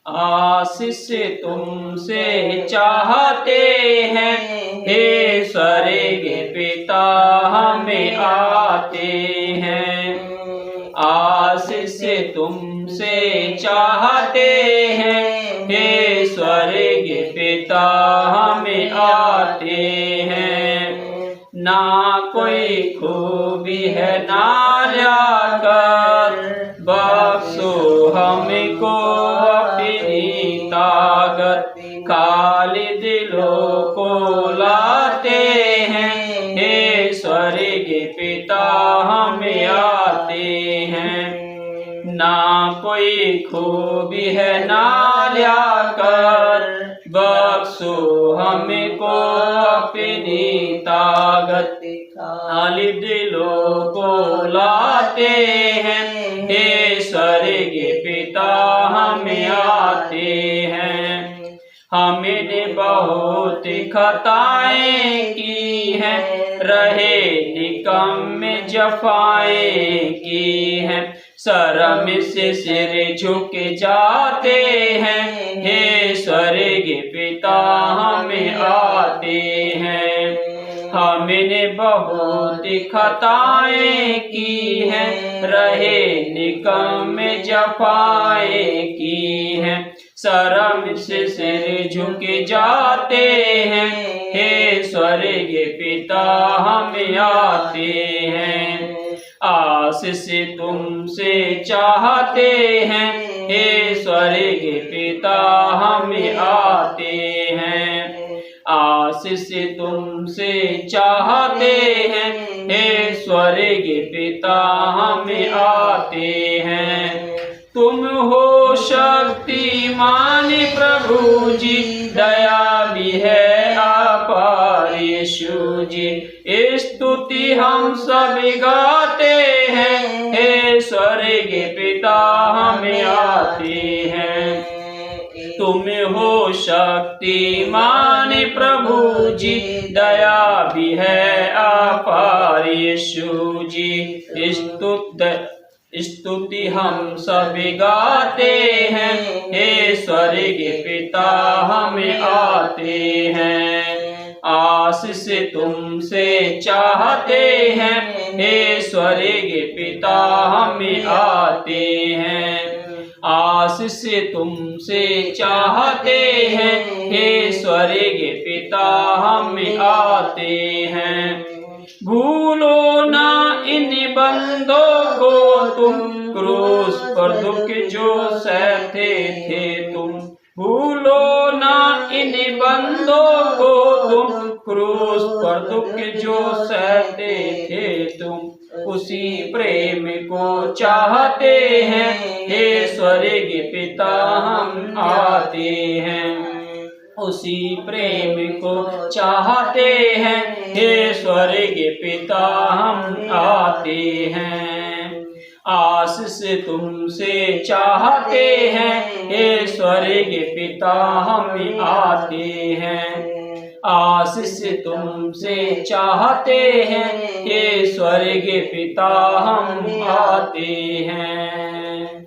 आशीष तुमसे चाहते हैं, हे स्वर्ग पिता हमें आते हैं। आशीष तुमसे चाहते हैं, हे स्वर्ग पिता हमें आते हैं। ना कोई खूबी है ना जाकर, बख्शो हमको अपनी ताकत। खाली दिलों को लाते हैं, हे स्वर्ग पिता हमें आते हैं। ना कोई खूबी है ना जाकर, बख्शो हमको अपनी ताकत। खाली दिलों को लाते हैं, हे स्वर्ग पिता हमें आते हैं। हमने बहुत खताएं की हैं, रहे निकम्मे जफाएं की हैं। शर्म से सिर झुक जाते हैं, हे स्वर्ग पिता हमें आते हैं। हमने बहुत खताएं की हैं, रहे निकम्मे जफाएं की हैं। शर्म से सिर झुक जाते हैं, हे स्वर्ग पिता हमें आते हैं। आशीष तुमसे चाहते हैं, हे स्वर्ग पिता हमें आते हैं। आशीष तुमसे चाहते हैं, हे स्वर्ग पिता हमें आते हैं। तुम हो शक्तिमान प्रभु जी, दया भी है अपार यीशु जी। स्तुति हम सब गाते हैं, हे स्वर्ग पिता हमें आते हैं। तुम हो शक्तिमान प्रभु जी, दया भी है अपार यीशु जी। स्तुति हम सब गाते हैं, हे स्वर्ग पिता हमें आते हैं। आशीष तुमसे चाहते हैं, हे स्वर्ग पिता हमें आते हैं। आशीष तुमसे चाहते हैं, हे स्वर्ग पिता हमें आते हैं। भूलो ना इन बंदों को तुम, क्रूस पर दुख जो सहते थे तुम। भूलो ना इन बंदों को तुम, क्रूस पर दुख जो सहते थे तुम। उसी प्रेम को चाहते हैं, हे स्वर्ग पिता हम आते हैं। उसी प्रेम को चाहते हैं, हे स्वर्ग पिता हम आते हैं। आशीष तुमसे चाहते हैं, हे स्वर्ग पिता हम आते हैं। आशीष तुमसे चाहते हैं, हे स्वर्ग पिता हम आते हैं।